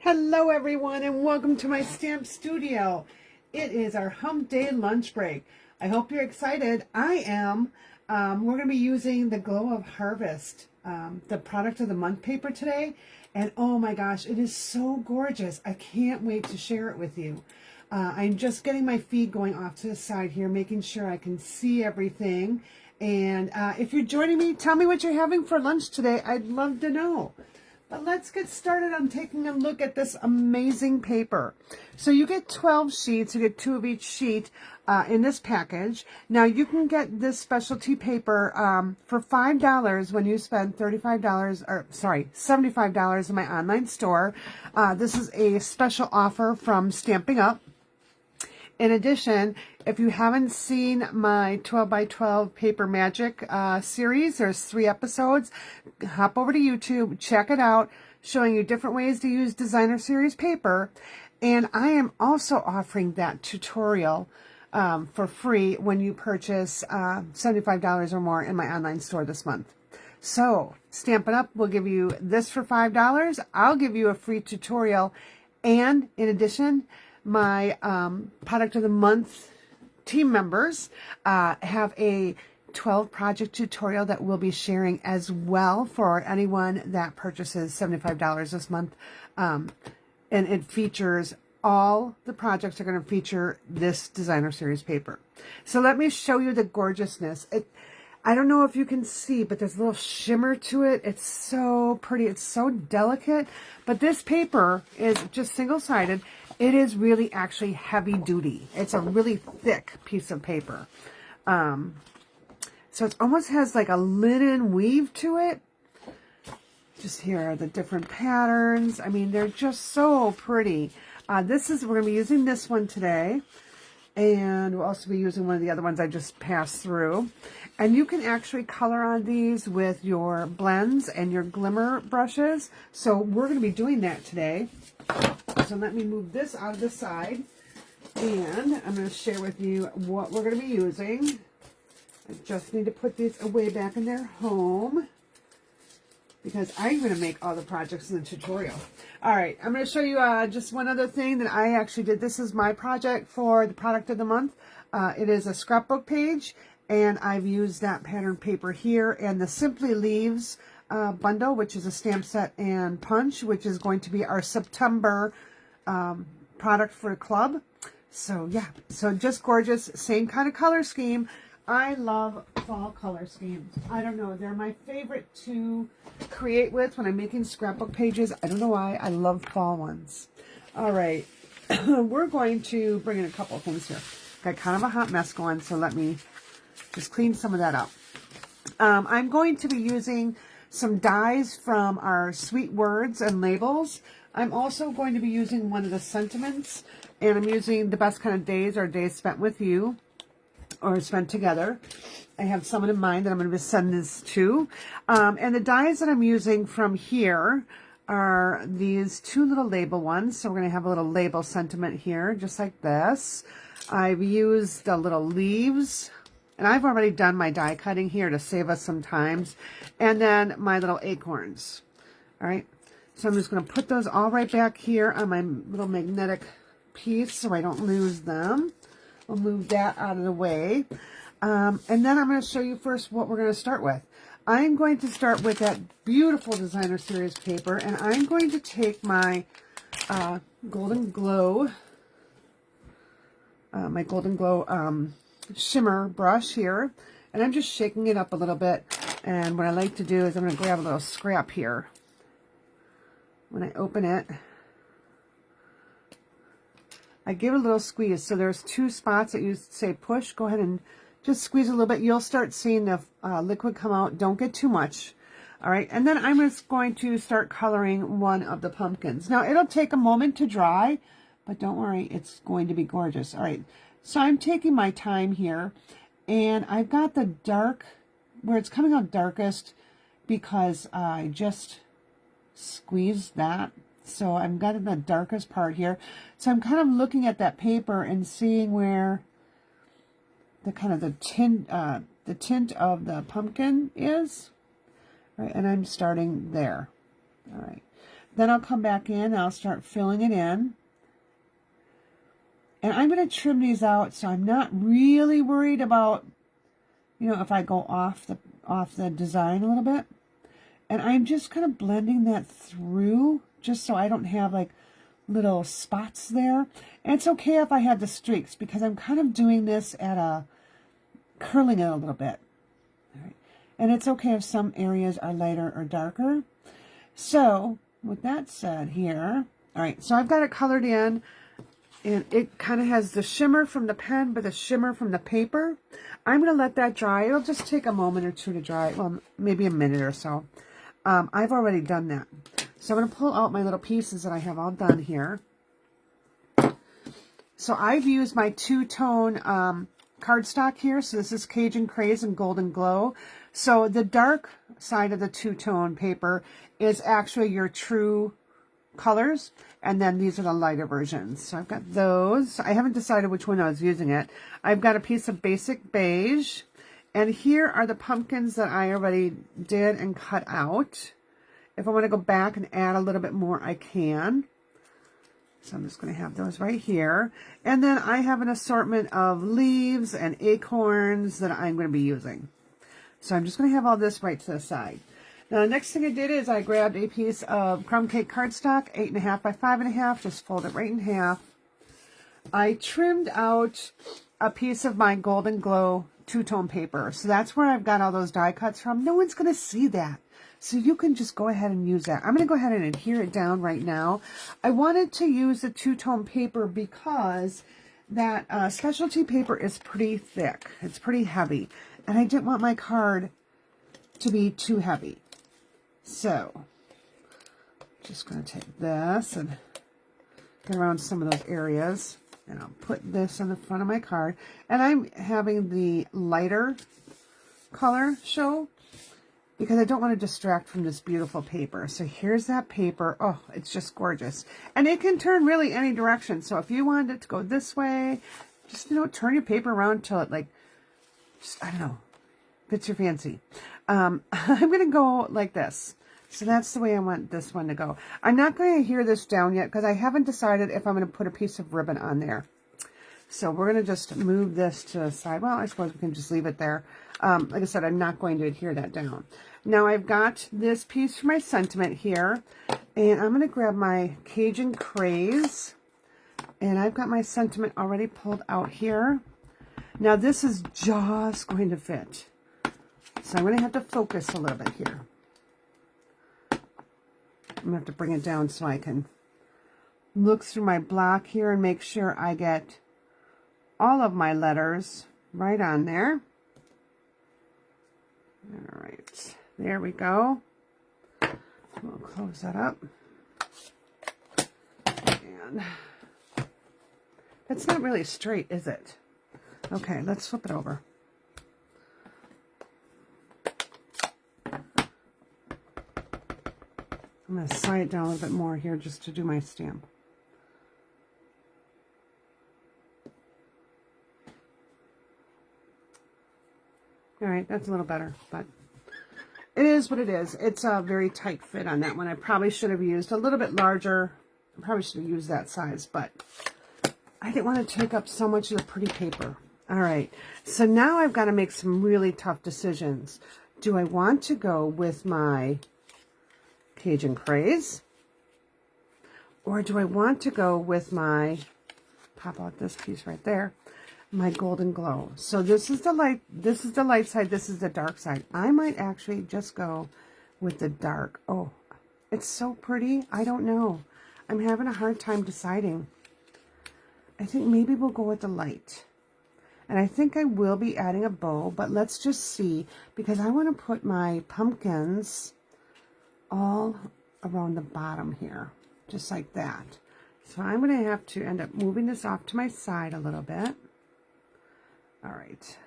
Hello everyone and welcome to my stamp studio. It is our hump day lunch break. I hope you're excited. I am. We're going to be using the Glow of Harvest, the product of the month paper today. And oh my gosh, it is so gorgeous. I can't wait to share it with you. I'm just getting my feed going off to the side here, making sure I can see everything. And if you're joining me, tell me what you're having for lunch today. I'd love to know. But let's get started on taking a look at this amazing paper. So you get 12 sheets, you get 2 of each sheet in this package. Now you can get this specialty paper for $5 when you spend $75 in my online store. This is a special offer from Stampin Up. In addition, if you haven't seen my 12 by 12 Paper Magic series, there's 3 episodes. Hop over to YouTube, check it out, showing you different ways to use designer series paper. And I am also offering that tutorial for free when you purchase $75 or more in my online store this month. So Stampin' Up! Will give you this for $5. I'll give you a free tutorial. And in addition, my product of the month team members have a 12 project tutorial that we'll be sharing as well for anyone that purchases $75 this month. And it features all the projects are going to feature this designer series paper. So let me show you the gorgeousness. I don't know if you can see, but there's a little shimmer to it. It's so pretty. It's so delicate. But this paper is just single-sided. It is really actually heavy duty. It's a really thick piece of paper. So it almost has like a linen weave to it. Just here are the different patterns. I mean, they're just so pretty. We're going to be using this one today. And we'll also be using one of the other ones I just passed through. And you can actually color on these with your blends and your glimmer brushes. So we're going to be doing that today. So let me move this out of the side. And I'm going to share with you what we're going to be using. I just need to put these away back in their home, because I'm going to make all the projects in the tutorial. All right, I'm going to show you just one other thing that I actually did. This is my project for the product of the month. It is a scrapbook page, and I've used that pattern paper here and the Simply Leaves bundle, which is a stamp set and punch, which is going to be our September product for the club. So yeah, so just gorgeous, same kind of color scheme. I love fall color schemes. I don't know, they're my favorite to create with when I'm making scrapbook pages. I don't know why, I love fall ones. All right, we're going to bring in a couple of things here. Got kind of a hot mess going, so let me just clean some of that up. I'm going to be using some dies from our Sweet Words and Labels. I'm also going to be using one of the sentiments, and I'm using the best kind of days or days spent with you, or spent together. I have someone in mind that I'm going to send this to. And the dies that I'm using from here are these 2 little label ones. So we're going to have a little label sentiment here, just like this. I've used the little leaves, and I've already done my die cutting here to save us some times. And then my little acorns. All right. So I'm just going to put those all right back here on my little magnetic piece so I don't lose them. We'll move that out of the way. And then I'm going to show you first what we're going to start with. I'm going to start with that beautiful designer series paper, and I'm going to take my Golden Glow shimmer brush here, and I'm just shaking it up a little bit. And what I like to do is I'm going to grab a little scrap here. When I open it, I give it a little squeeze. So there's 2 spots that you say push. Go ahead and just squeeze a little bit. You'll start seeing the liquid come out. Don't get too much. All right. And then I'm just going to start coloring one of the pumpkins. Now, it'll take a moment to dry, but don't worry. It's going to be gorgeous. All right. So I'm taking my time here, and I've got the dark, where it's coming out darkest, because I just squeezed that. So I'm got in the darkest part here. So I'm kind of looking at that paper and seeing where the kind of the tint of the pumpkin is. All right, and I'm starting there. All right. Then I'll come back in and I'll start filling it in. And I'm going to trim these out, so I'm not really worried about, you know, if I go off the design a little bit. And I'm just kind of blending that through, just so I don't have like little spots there. And it's okay if I have the streaks, because I'm kind of doing this at a, curling it a little bit. All right. And it's okay if some areas are lighter or darker. So with that said here, all right, so I've got it colored in. And it kind of has the shimmer from the pen, but the shimmer from the paper. I'm going to let that dry. It'll just take a moment or two to dry. Well, maybe a minute or so. I've already done that. So I'm going to pull out my little pieces that I have all done here. So I've used my two-tone cardstock here. So this is Cajun Craze and Golden Glow. So the dark side of the two-tone paper is actually your true colors, and then these are the lighter versions. So I've got those. I haven't decided which one I was using it. I've got a piece of basic beige, and here are the pumpkins that I already did and cut out. If I want to go back and add a little bit more, I can. So I'm just going to have those right here. And then I have an assortment of leaves and acorns that I'm going to be using. So I'm just going to have all this right to the side. Now, the next thing I did is I grabbed a piece of crumb cake cardstock, 8.5 by 5.5, just fold it right in half. I trimmed out a piece of my Golden Glow two-tone paper. So that's where I've got all those die cuts from. No one's going to see that. So you can just go ahead and use that. I'm going to go ahead and adhere it down right now. I wanted to use the two-tone paper because that specialty paper is pretty thick. It's pretty heavy. And I didn't want my card to be too heavy. So, just going to take this and get around some of those areas. And I'll put this on the front of my card. And I'm having the lighter color show because I don't want to distract from this beautiful paper. So here's that paper. Oh, it's just gorgeous. And it can turn really any direction. So if you wanted it to go this way, just, you know, turn your paper around till it like, just, I don't know, fits your fancy. I'm going to go like this. So that's the way I want this one to go. I'm not going to adhere this down yet because I haven't decided if I'm going to put a piece of ribbon on there. So we're going to just move this to the side. Well, I suppose we can just leave it there. Like I said, I'm not going to adhere that down. Now I've got this piece for my sentiment here. And I'm going to grab my Cajun Craze. And I've got my sentiment already pulled out here. Now this is just going to fit. So I'm going to have to focus a little bit here. I'm going to have to bring it down so I can look through my block here and make sure I get all of my letters right on there. All right, there we go. We'll close that up. And that's not really straight, is it? Okay, let's flip it over. I'm going to slide it down a little bit more here just to do my stamp. All right, that's a little better, but it is what it is. It's a very tight fit on that one. I probably should have used a little bit larger. I probably should have used that size, but I didn't want to take up so much of the pretty paper. All right, so now I've got to make some really tough decisions. Do I want to go with my Cajun Craze, or do I want to go with my, pop out this piece right there, my Golden Glow? So this is the light side, this is the dark side. I might actually just go with the dark. Oh, it's so pretty. I don't know. I'm having a hard time deciding. I think maybe we'll go with the light. And I think I will be adding a bow, but let's just see, because I want to put my pumpkins all around the bottom here, just like that. So I'm going to have to end up moving this off to my side a little bit. All right.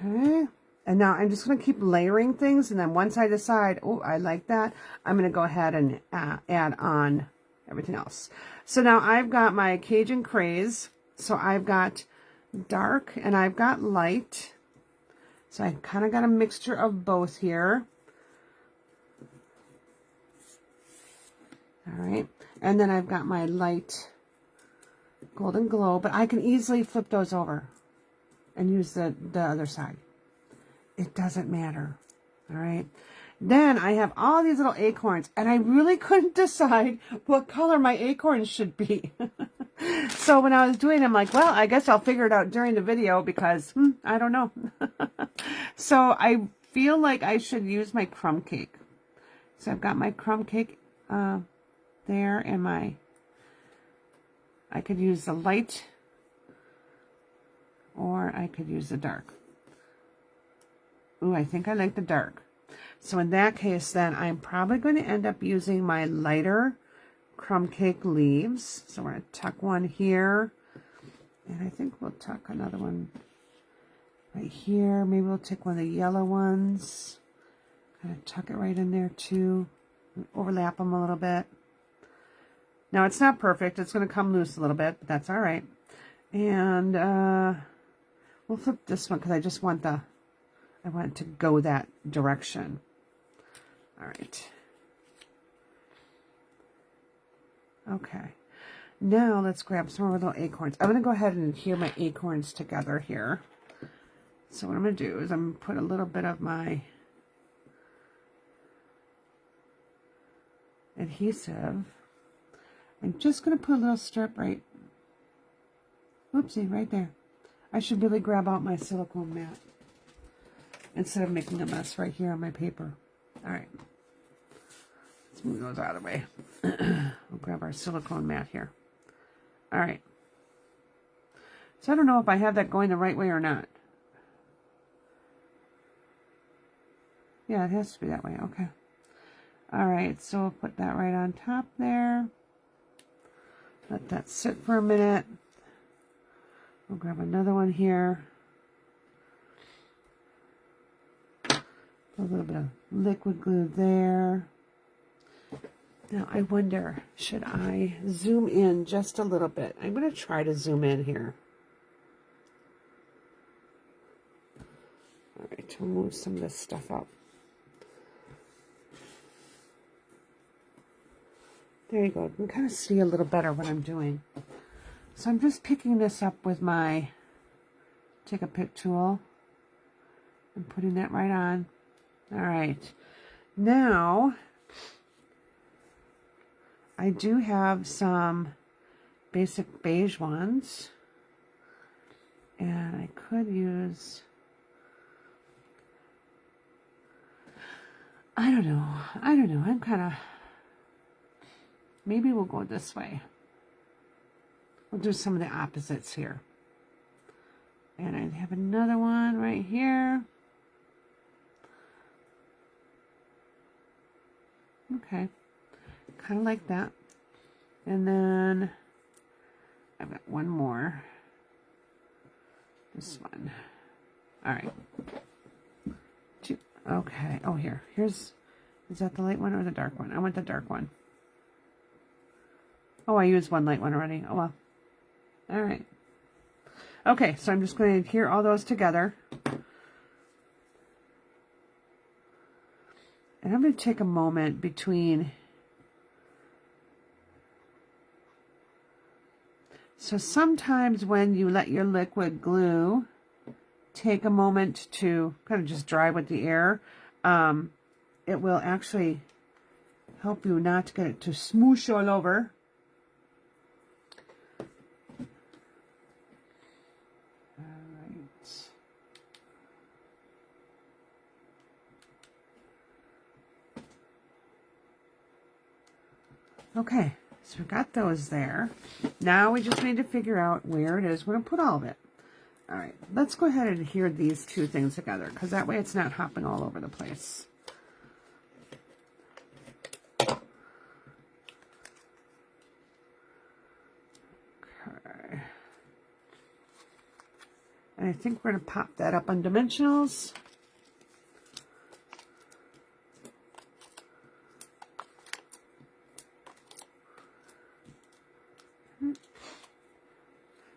Okay. And now I'm just going to keep layering things, and then once I decide, oh, I like that, I'm going to go ahead and add on everything else. So now I've got my Cajun Craze. So I've got dark and I've got light. So I kind of got a mixture of both here. All right. And then I've got my light golden glow, but I can easily flip those over and use the other side. It doesn't matter. All right. Then I have all these little acorns, and I really couldn't decide what color my acorns should be. So when I was doing them, I'm like, well, I guess I'll figure it out during the video because I don't know. So I feel like I should use my crumb cake. So I've got my crumb cake there, and I could use the light, or I could use the dark. Ooh, I think I like the dark. So in that case, then I'm probably going to end up using my lighter crumb cake leaves. So we're going to tuck one here, and I think we'll tuck another one right here. Maybe we'll take one of the yellow ones, kind of tuck it right in there too, overlap them a little bit. Now it's not perfect. It's going to come loose a little bit, but that's all right. And we'll flip this one because I just want I want it to go that direction. All right. Okay. Now let's grab some more little acorns. I'm going to go ahead and adhere my acorns together here. So what I'm going to do is I'm going to put a little bit of my adhesive. I'm just going to put a little strip right, oopsie, right there. I should really grab out my silicone mat instead of making a mess right here on my paper. All right. Let's move those out of the way. We'll grab our silicone mat here. All right. So I don't know if I have that going the right way or not. Yeah, it has to be that way. Okay. All right. So we'll put that right on top there. Let that sit for a minute. We'll grab another one here. Put a little bit of liquid glue there. Now I wonder, should I zoom in just a little bit? I'm going to try to zoom in here. All right, we'll move some of this stuff up. There you go. You can kind of see a little better what I'm doing. So I'm just picking this up with my take a pick tool and putting that right on. All right. Now, I do have some basic beige ones. And I could use, I don't know. I'm kind of, maybe we'll go this way. We'll do some of the opposites here. And I have another one right here. Okay. Kind of like that. And then I've got one more. This one. All right. Two. Okay. Oh, here's, is that the light one or the dark one? I want the dark one. Oh, I used one light one already. Oh, well. All right. Okay, so I'm just going to adhere all those together. And I'm going to take a moment between. So sometimes when you let your liquid glue take a moment to kind of just dry with the air, it will actually help you not to get it to smoosh all over. Okay, so we've got those there. Now we just need to figure out where it is we're going to put all of it. All right, let's go ahead and adhere these two things together, because that way it's not hopping all over the place. Okay. And I think we're going to pop that up on dimensionals.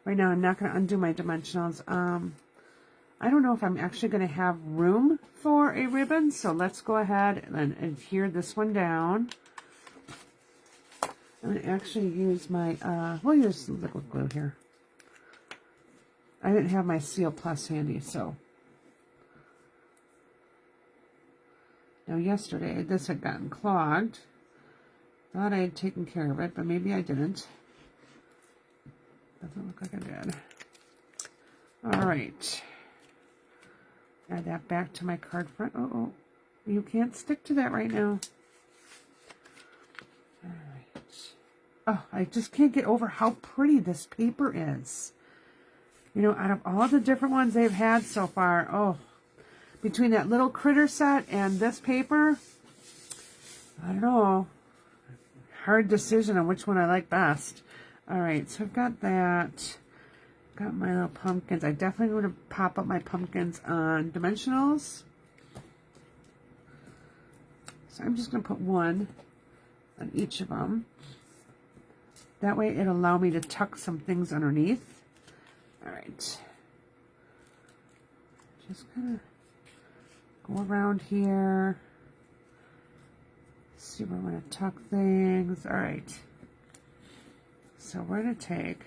Right now, I'm not going to undo my dimensionals. I don't know if I'm actually going to have room for a ribbon, so let's go ahead and adhere this one down. I'm going to actually use my, we'll use liquid glue here. I didn't have my Seal Plus handy, so. Now yesterday, this had gotten clogged. Thought I had taken care of it, but maybe I didn't. Doesn't look like I did. All right. Add that back to my card front. Oh, you can't stick to that right now. All right. Oh, I just can't get over how pretty this paper is. You know, out of all the different ones they've had so far, oh, between that little critter set and this paper, I don't know. Hard decision on which one I like best. All right, so I've got that. Got my little pumpkins. I definitely want to pop up my pumpkins on dimensionals. So I'm just going to put one on each of them. That way it'll allow me to tuck some things underneath. All right. Just kind of go around here. See where we're going to tuck things. All right. So we're going to take,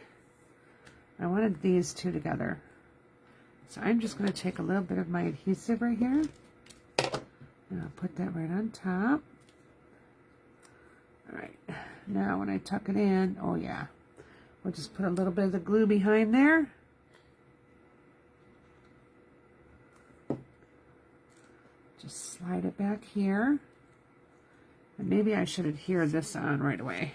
I wanted these two together. So I'm just going to take a little bit of my adhesive right here. And I'll put that right on top. All right. Now when I tuck it in, oh yeah, we'll just put a little bit of the glue behind there. Just slide it back here. And maybe I should adhere this on right away.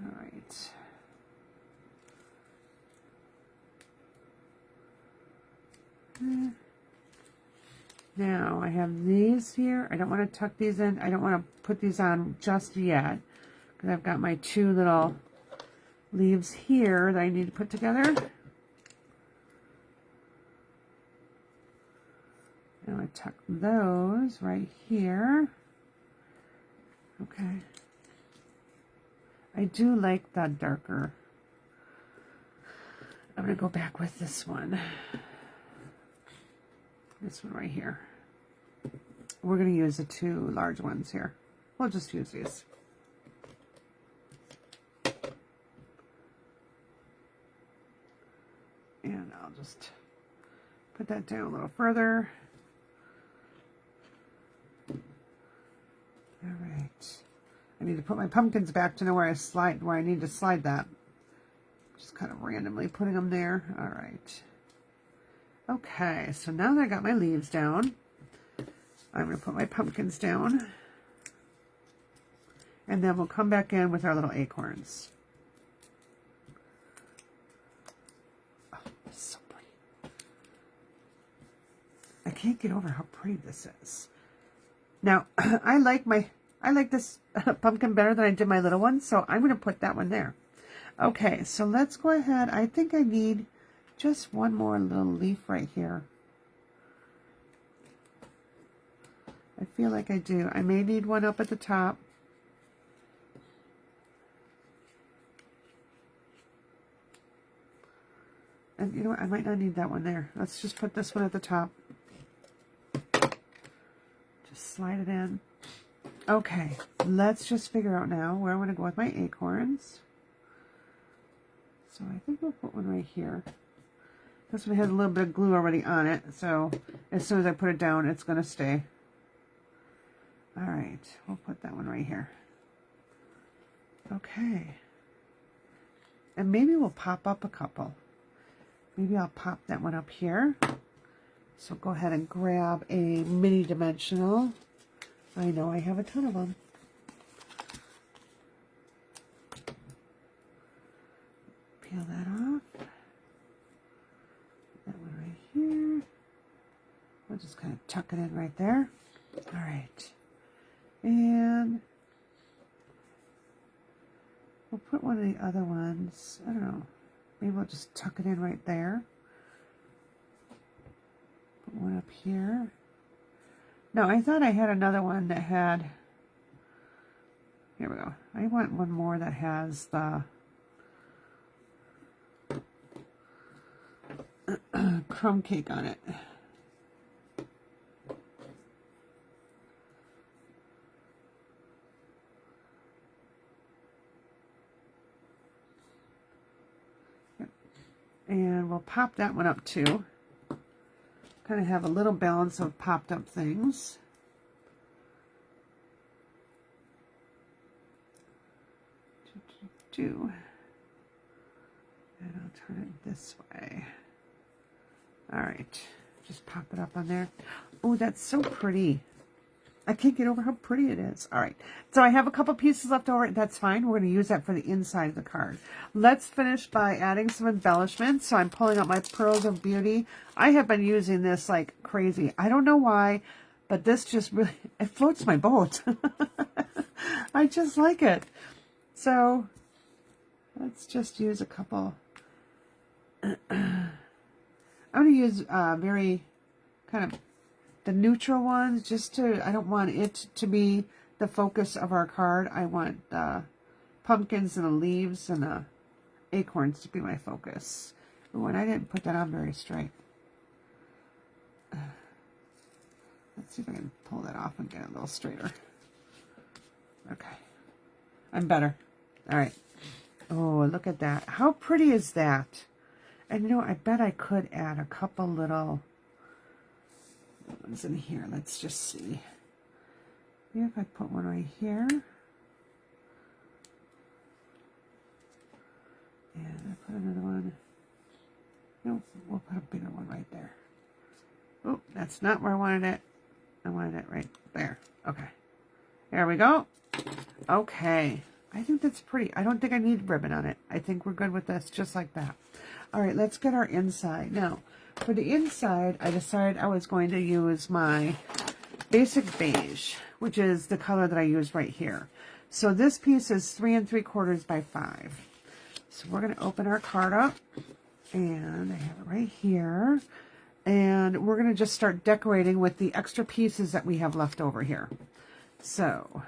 All right. Now I have these here. I don't want to tuck these in. I don't want to put these on just yet because I've got my two little leaves here that I need to put together. Now I tuck those right here. Okay. I do like the darker. I'm going to go back with this one. This one right here. We're going to use the two large ones here. We'll just use these. And I'll just put that down a little further. All right. I need to put my pumpkins back to know where I need to slide that. Just kind of randomly putting them there. All right. Okay, so now that I got my leaves down, I'm going to put my pumpkins down. And then we'll come back in with our little acorns. Oh, this is so pretty. I can't get over how pretty this is. Now, I like this pumpkin better than I did my little one, so I'm going to put that one there. Okay, so let's go ahead. I think I need just one more little leaf right here. I feel like I do. I may need one up at the top. And you know what? I might not need that one there. Let's just put this one at the top. Just slide it in. Okay, let's just figure out now where I want to go with my acorns. So I think we'll put one right here. This one has a little bit of glue already on it, so as soon as I put it down, it's going to stay. All right, we'll put that one right here. Okay. And maybe we'll pop up a couple. Maybe I'll pop that one up here. So go ahead and grab a mini dimensional. I know I have a ton of them. Peel that off. That one right here. We'll just kind of tuck it in right there. All right. And we'll put one of the other ones, I don't know, maybe we'll just tuck it in right there. Put one up here. No, I thought I had another one that had, here we go. I want one more that has the crumb cake on it. And we'll pop that one up too. Kind of have a little balance of popped up things. And I'll turn it this way. All right, just pop it up on there. Oh, that's so pretty. I can't get over how pretty it is. All right, so I have a couple pieces left over. That's fine. We're going to use that for the inside of the card. Let's finish by adding some embellishments. So I'm pulling out my Pearls of Beauty. I have been using this like crazy. I don't know why, but this just really, it floats my boat. I just like it. So let's just use a couple. I'm going to use very kind of the neutral ones, just to, I don't want it to be the focus of our card. I want the pumpkins and the leaves and the acorns to be my focus. Ooh, and I didn't put that on very straight. Let's see if I can pull that off and get it a little straighter. Okay. I'm better. All right. Oh, look at that. How pretty is that? And you know, I bet I could add a couple little ones in here. Let's just see. Maybe if I put one right here. And I put another one. No, we'll put a bigger one right there. Oh, that's not where I wanted it. I wanted it right there. Okay. There we go. Okay. I think that's pretty. I don't think I need ribbon on it. I think we're good with this just like that. All right, let's get our inside. Now, for the inside, I decided I was going to use my basic beige, which is the color that I use right here. So this piece is 3 3/4 by 5. So we're going to open our card up, and I have it right here. And we're going to just start decorating with the extra pieces that we have left over here. So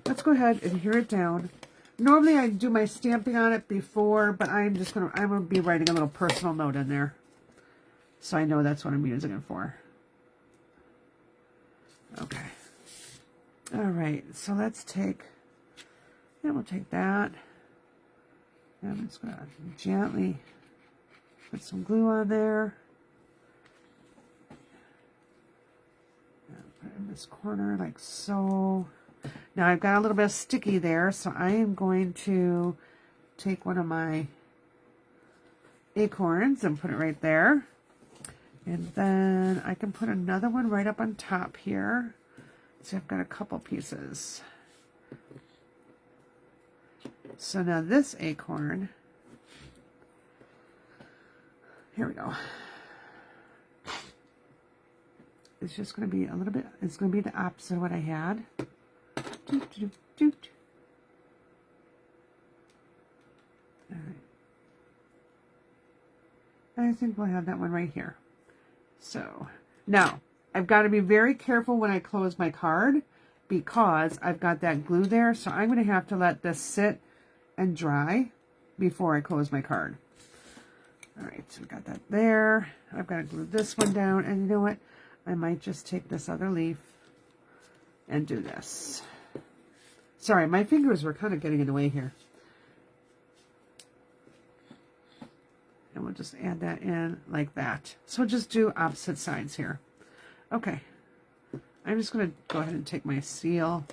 let's go ahead and hear it down. Normally I do my stamping on it before, but I'm going to be writing a little personal note in there. So I know that's what I'm using it for. Okay. All right, so let's take, yeah, we'll take that. And I'm just going to gently put some glue on there. And put it in this corner like so. Now I've got a little bit of sticky there, so I am going to take one of my acorns and put it right there. And then I can put another one right up on top here. So I've got a couple pieces. So now this acorn, here we go. It's just going to be a little bit, it's going to be the opposite of what I had. Doot, doot, doot. All right. And I think we'll have that one right here. So now I've got to be very careful when I close my card because I've got that glue there. So I'm going to have to let this sit and dry before I close my card. All right, so we got that there. I've got to glue this one down. And you know what? I might just take this other leaf and do this. Sorry, my fingers were kind of getting in the way here. And we'll just add that in like that. So we'll just do opposite sides here. Okay. I'm just going to go ahead and take my seal.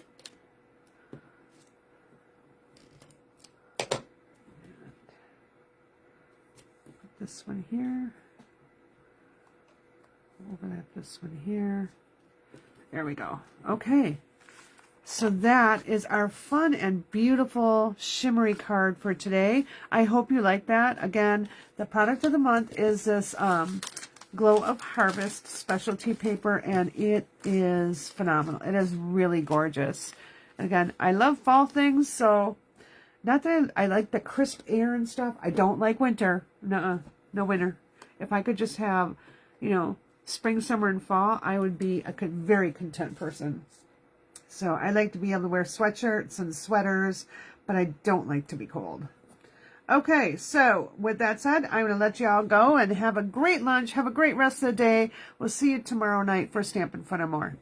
Put this one here. Overlap this one here. There we go. Okay. So that is our fun and beautiful shimmery card for today. I hope you like that. Again, the product of the month is this Glow of Harvest specialty paper, and it is phenomenal. It is really gorgeous. And again, I love fall things, so not that I like the crisp air and stuff. I don't like winter. Nuh-uh, no winter. If I could just have, you know, spring, summer, and fall, I would be a very content person. So I like to be able to wear sweatshirts and sweaters, but I don't like to be cold. Okay, so with that said, I'm going to let you all go and have a great lunch. Have a great rest of the day. We'll see you tomorrow night for Stampin' Fun and more.